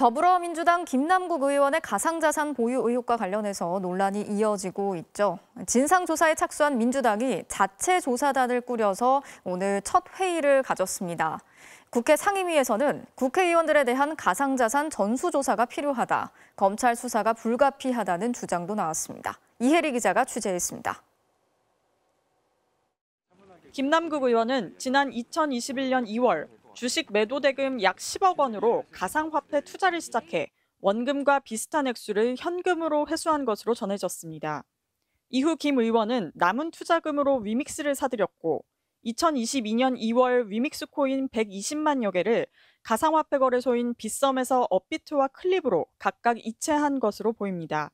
더불어민주당 김남국 의원의 가상자산 보유 의혹과 관련해서 논란이 이어지고 있죠. 진상조사에 착수한 민주당이 자체 조사단을 꾸려서 오늘 첫 회의를 가졌습니다. 국회 상임위에서는 국회의원들에 대한 가상자산 전수조사가 필요하다, 검찰 수사가 불가피하다는 주장도 나왔습니다. 이혜리 기자가 취재했습니다. 김남국 의원은 지난 2021년 2월 주식 매도 대금 약 10억 원으로 가상화폐 투자를 시작해 원금과 비슷한 액수를 현금으로 회수한 것으로 전해졌습니다. 이후 김 의원은 남은 투자금으로 위믹스를 사들였고 2022년 2월 위믹스 코인 120만여 개를 가상화폐 거래소인 빗썸에서 업비트와 클립으로 각각 이체한 것으로 보입니다.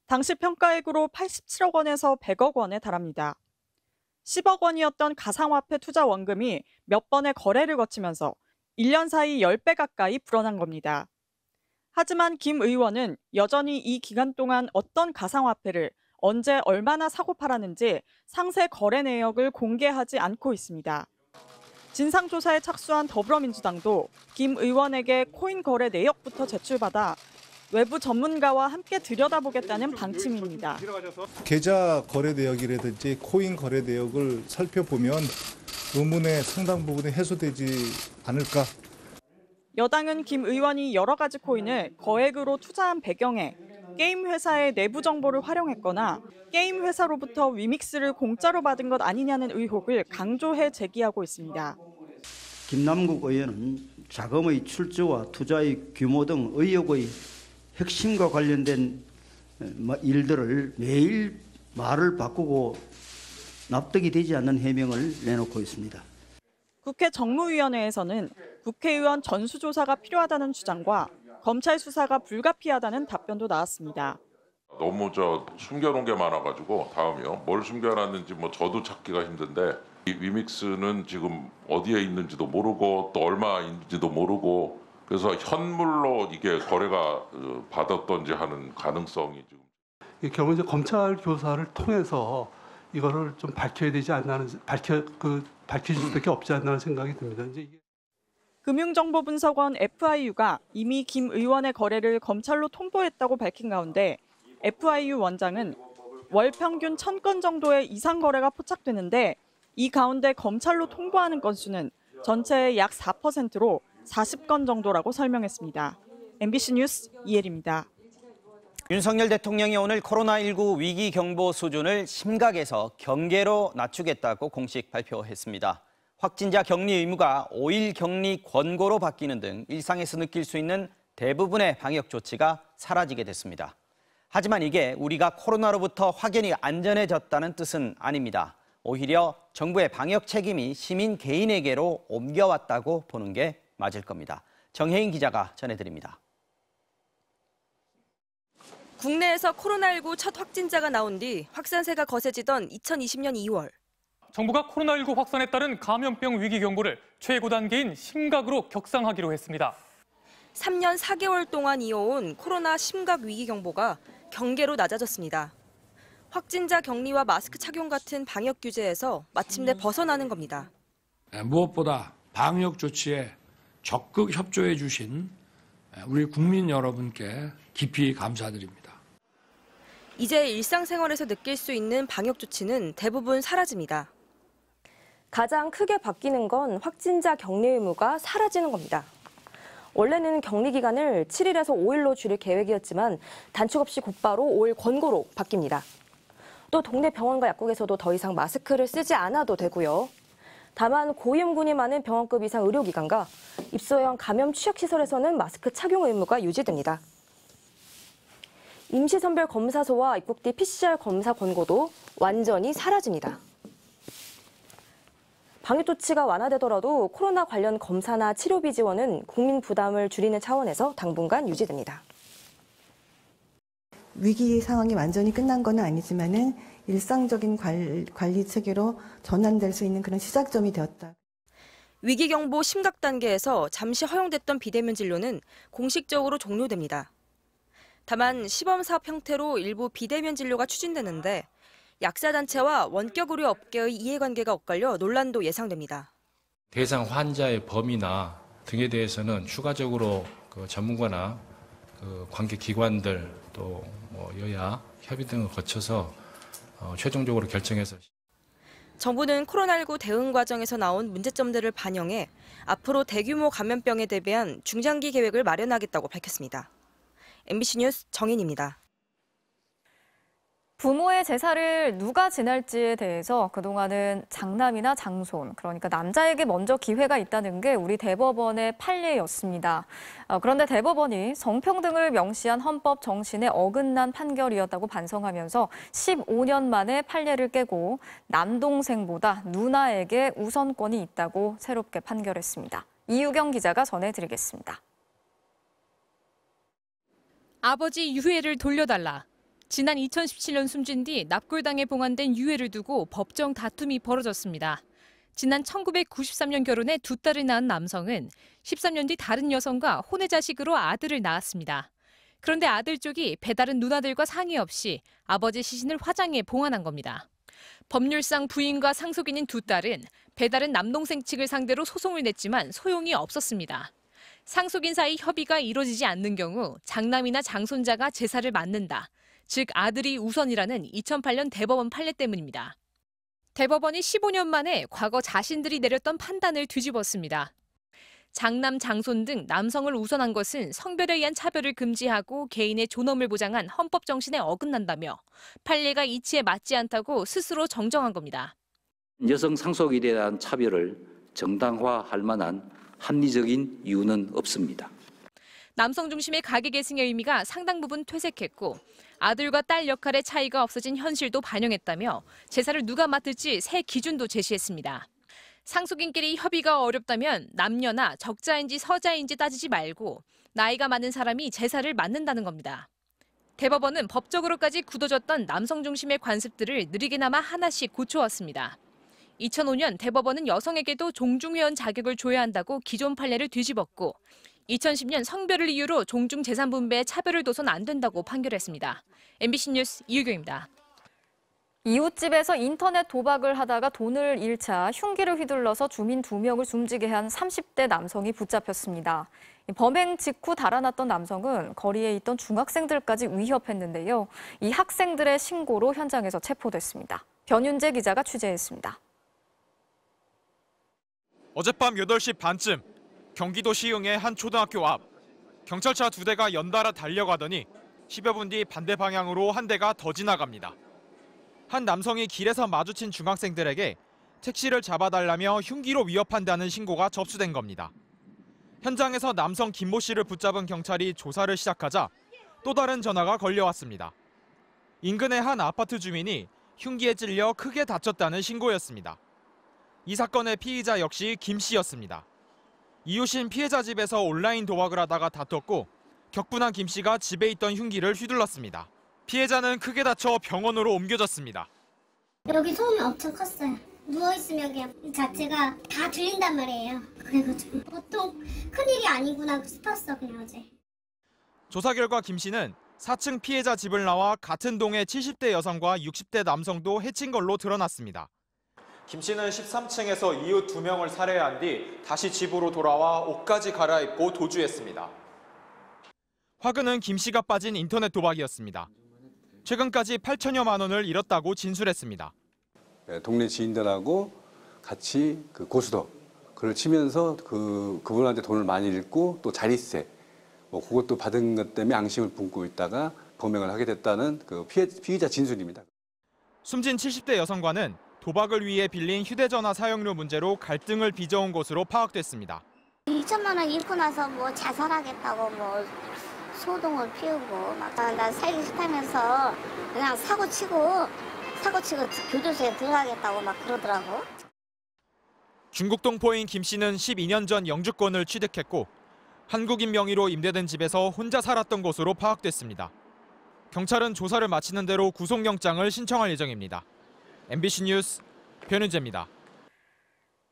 당시 평가액으로 87억 원에서 100억 원에 달합니다. 10억 원이었던 가상화폐 투자 원금이 몇 번의 거래를 거치면서 1년 사이 10배 가까이 불어난 겁니다. 하지만 김 의원은 여전히 이 기간 동안 어떤 가상화폐를 언제 얼마나 사고 팔았는지 상세 거래 내역을 공개하지 않고 있습니다. 진상조사에 착수한 더불어민주당도 김 의원에게 코인 거래 내역부터 제출받아 외부 전문가와 함께 들여다보겠다는 방침입니다. 계좌 거래 내역이라든지 코인 거래 내역을 살펴보면 의문의 상당 부분이 해소되지 않을까. 여당은 김 의원이 여러 가지 코인을 거액으로 투자한 배경에 게임 회사의 내부 정보를 활용했거나 게임 회사로부터 위믹스를 공짜로 받은 것 아니냐는 의혹을 강조해 제기하고 있습니다. 김남국 의원은 자금의 출처와 투자의 규모 등 의혹의 핵심과 관련된 일들을 매일 말을 바꾸고 납득이 되지 않는 해명을 내놓고 있습니다. 국회 정무위원회에서는 국회의원 전수조사가 필요하다는 주장과 검찰 수사가 불가피하다는 답변도 나왔습니다. 너무 숨겨놓은 게 많아가지고 다음이요. 뭘 숨겨놨는지 저도 찾기가 힘든데 이 위믹스는 지금 어디에 있는지도 모르고 또 얼마인지도 모르고 그래서 현물로 이게 거래가 받았던지 하는 가능성이 지금. 이 경우 이제 검찰 조사를 통해서 이거를 좀 밝혀야 되지 않나는 밝힐 수밖에 없지 않나는 생각이 듭니다. 이제 금융정보분석원 FIU가 이미 김 의원의 거래를 검찰로 통보했다고 밝힌 가운데 FIU 원장은 월 평균 1000건 정도의 이상 거래가 포착되는데 이 가운데 검찰로 통보하는 건수는 전체의 약 4%로 40건 정도라고 설명했습니다. MBC 뉴스 이혜리입니다. 윤석열 대통령이 오늘 코로나19 위기 경보 수준을 심각에서 경계로 낮추겠다고 공식 발표했습니다. 확진자 격리 의무가 5일 격리 권고로 바뀌는 등 일상에서 느낄 수 있는 대부분의 방역 조치가 사라지게 됐습니다. 하지만 이게 우리가 코로나로부터 확연히 안전해졌다는 뜻은 아닙니다. 오히려 정부의 방역 책임이 시민 개인에게로 옮겨왔다고 보는 게 맞을 겁니다. 정혜인 기자가 전해드립니다. 국내에서 코로나19 첫 확진자가 나온 뒤 확산세가 거세지던 2020년 2월. 정부가 코로나19 확산에 따른 감염병 위기 경보를 최고 단계인 심각으로 격상하기로 했습니다. 3년 4개월 동안 이어온 코로나 심각 위기 경보가 경계로 낮아졌습니다. 확진자 격리와 마스크 착용 같은 방역 규제에서 마침내 벗어나는 겁니다. 무엇보다 방역 조치에 적극 협조해 주신 우리 국민 여러분께 깊이 감사드립니다. 이제 일상생활에서 느낄 수 있는 방역 조치는 대부분 사라집니다. 가장 크게 바뀌는 건 확진자 격리 의무가 사라지는 겁니다. 원래는 격리 기간을 7일에서 5일로 줄일 계획이었지만 단축 없이 곧바로 5일 권고로 바뀝니다. 또 동네 병원과 약국에서도 더 이상 마스크를 쓰지 않아도 되고요. 다만 고위험군이 많은 병원급 이상 의료기관과 입소형 감염 취약시설에서는 마스크 착용 의무가 유지됩니다. 임시선별 검사소와 입국 뒤 PCR 검사 권고도 완전히 사라집니다. 방역 조치가 완화되더라도 코로나 관련 검사나 치료비 지원은 국민 부담을 줄이는 차원에서 당분간 유지됩니다. 위기 상황이 완전히 끝난 건 아니지만은 일상적인 관리 체계로 전환될 수 있는 그런 시작점이 되었다. 위기 경보 심각 단계에서 잠시 허용됐던 비대면 진료는 공식적으로 종료됩니다. 다만 시범 사업 형태로 일부 비대면 진료가 추진되는데 약사단체와 원격 의료 업계의 이해관계가 엇갈려 논란도 예상됩니다. 대상 환자의 범위나 등에 대해서는 추가적으로 그 전문가나 그 관계 기관들 또 뭐 여야 협의 등을 거쳐서 최종적으로 결정해서. 정부는 코로나19 대응 과정에서 나온 문제점들을 반영해 앞으로 대규모 감염병에 대비한 중장기 계획을 마련하겠다고 밝혔습니다. MBC 뉴스 정인입니다. 부모의 제사를 누가 지낼지에 대해서 그동안은 장남이나 장손, 그러니까 남자에게 먼저 기회가 있다는 게 우리 대법원의 판례였습니다. 그런데 대법원이 성평등을 명시한 헌법 정신에 어긋난 판결이었다고 반성하면서 15년 만에 판례를 깨고 남동생보다 누나에게 우선권이 있다고 새롭게 판결했습니다. 이유경 기자가 전해드리겠습니다. 아버지 유해를 돌려달라. 지난 2017년 숨진 뒤 납골당에 봉안된 유해를 두고 법정 다툼이 벌어졌습니다. 지난 1993년 결혼해 두 딸을 낳은 남성은 13년 뒤 다른 여성과 혼외 자식으로 아들을 낳았습니다. 그런데 아들 쪽이 배다른 누나들과 상의 없이 아버지 시신을 화장해 봉안한 겁니다. 법률상 부인과 상속인인 두 딸은 배다른 남동생 측을 상대로 소송을 냈지만 소용이 없었습니다. 상속인 사이 협의가 이루어지지 않는 경우 장남이나 장손자가 제사를 맡는다. 즉 아들이 우선이라는 2008년 대법원 판례 때문입니다. 대법원이 15년 만에 과거 자신들이 내렸던 판단을 뒤집었습니다. 장남, 장손 등 남성을 우선한 것은 성별에 의한 차별을 금지하고 개인의 존엄을 보장한 헌법 정신에 어긋난다며 판례가 이치에 맞지 않다고 스스로 정정한 겁니다. 여성 상속에 대한 차별을 정당화할 만한 합리적인 이유는 없습니다. 남성 중심의 가계 계승의 의미가 상당 부분 퇴색했고 아들과 딸 역할의 차이가 없어진 현실도 반영했다며 제사를 누가 맡을지 새 기준도 제시했습니다. 상속인끼리 협의가 어렵다면 남녀나 적자인지 서자인지 따지지 말고 나이가 많은 사람이 제사를 맡는다는 겁니다. 대법원은 법적으로까지 굳어졌던 남성 중심의 관습들을 느리게나마 하나씩 고쳐왔습니다. 2005년 대법원은 여성에게도 종중회원 자격을 줘야 한다고 기존 판례를 뒤집었고 2010년 성별을 이유로 종중 재산 분배에 차별을 둬선 안 된다고 판결했습니다. MBC 뉴스 이유경입니다. 이웃집에서 인터넷 도박을 하다가 돈을 잃자 흉기를 휘둘러서 주민 2명을 숨지게 한 30대 남성이 붙잡혔습니다. 범행 직후 달아났던 남성은 거리에 있던 중학생들까지 위협했는데요. 이 학생들의 신고로 현장에서 체포됐습니다. 변윤재 기자가 취재했습니다. 어젯밤 8시 반쯤 경기도 시흥의 한 초등학교 앞 경찰차 2대가 연달아 달려가더니 10여 분 뒤 반대 방향으로 한 대가 더 지나갑니다. 한 남성이 길에서 마주친 중학생들에게 택시를 잡아달라며 흉기로 위협한다는 신고가 접수된 겁니다. 현장에서 남성 김모 씨를 붙잡은 경찰이 조사를 시작하자 또 다른 전화가 걸려왔습니다. 인근의 한 아파트 주민이 흉기에 찔려 크게 다쳤다는 신고였습니다. 이 사건의 피의자 역시 김 씨였습니다. 이웃인 피해자 집에서 온라인 도박을 하다가 다퉜고 격분한 김 씨가 집에 있던 흉기를 휘둘렀습니다. 피해자는 크게 다쳐 병원으로 옮겨졌습니다. 여기 소음이 엄청 컸어요. 누워있으면 그냥 이 자체가 다 들린단 말이에요. 그래가지고 보통 큰일이 아니구나 싶었어 그냥 어제. 조사 결과 김 씨는 4층 피해자 집을 나와 같은 동의 70대 여성과 60대 남성도 해친 걸로 드러났습니다. 김 씨는 13층에서 이웃 2명을 살해한 뒤 다시 집으로 돌아와 옷까지 갈아입고 도주했습니다. 화근은 김 씨가 빠진 인터넷 도박이었습니다. 최근까지 8천여만 원을 잃었다고 진술했습니다. 동네 지인들하고 같이 그 고스톱 그걸 치면서 그분한테 돈을 많이 잃고 또 자릿세 그것도 받은 것 때문에 앙심을 품고 있다가 범행을 하게 됐다는 그 피의자 진술입니다. 숨진 70대 여성과는 도박을 위해 빌린 휴대전화 사용료 문제로 갈등을 빚어온 것으로 파악됐습니다. 2천만 원 잃고 나서 뭐 자살하겠다고 뭐 소동을 피우고 막 난 살기 싫다면서 그냥 사고치고 교도소에 들어가겠다고 막 그러더라고. 중국 동포인 김 씨는 12년 전 영주권을 취득했고 한국인 명의로 임대된 집에서 혼자 살았던 것으로 파악됐습니다. 경찰은 조사를 마치는 대로 구속영장을 신청할 예정입니다. MBC 뉴스 변윤재입니다.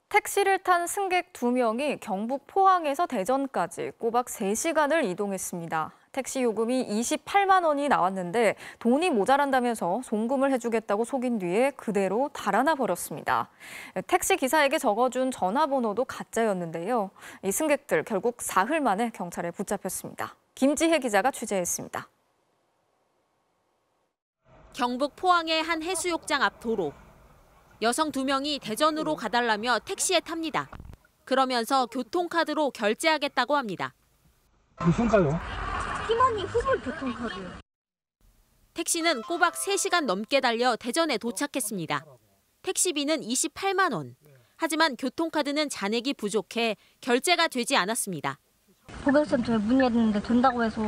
택시를 탄 승객 2명이 경북 포항에서 대전까지 꼬박 3시간을 이동했습니다. 택시 요금이 28만 원이 나왔는데 돈이 모자란다면서 송금을 해주겠다고 속인 뒤에 그대로 달아나 버렸습니다. 택시 기사에게 적어준 전화번호도 가짜였는데요. 이 승객들 결국 사흘 만에 경찰에 붙잡혔습니다. 김지혜 기자가 취재했습니다. 경북 포항의 한 해수욕장 앞 도로. 여성 2명이 대전으로 가달라며 택시에 탑니다. 그러면서 교통카드로 결제하겠다고 합니다. 무슨 카드? 팀원이 후불 교통카드. 택시는 꼬박 3시간 넘게 달려 대전에 도착했습니다. 택시비는 28만 원. 하지만 교통카드는 잔액이 부족해 결제가 되지 않았습니다. 고객센터에 문의했는데 된다고 해서.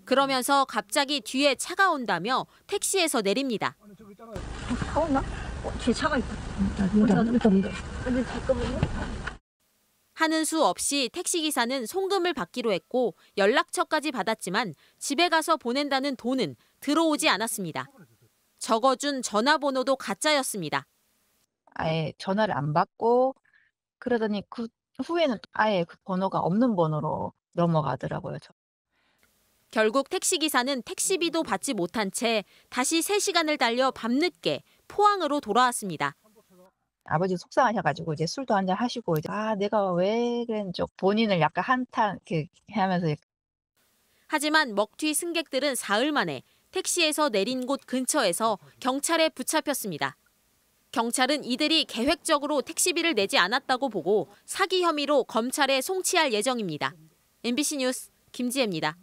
그러면서 갑자기 뒤에 차가 온다며 택시에서 내립니다. 차 오나? 뒤에 차가 있다. 근데 잠깐만요. 하는 수 없이 택시기사는 송금을 받기로 했고 연락처까지 받았지만 집에 가서 보낸다는 돈은 들어오지 않았습니다. 적어준 전화번호도 가짜였습니다. 아예 전화를 안 받고 그러더니 그 후에는 아예 그 번호가 없는 번호로 넘어가더라고요. 결국 택시기사는 택시비도 받지 못한 채 다시 3시간을 달려 밤늦게 포항으로 돌아왔습니다. 아버지 속상하셔가지고 이제 술도 한잔 하시고 이제 내가 왜 그랬는지 본인을 약간 한탄 이렇게 하면서. 하지만 먹튀 승객들은 사흘 만에 택시에서 내린 곳 근처에서 경찰에 붙잡혔습니다. 경찰은 이들이 계획적으로 택시비를 내지 않았다고 보고 사기 혐의로 검찰에 송치할 예정입니다. MBC 뉴스 김지혜입니다.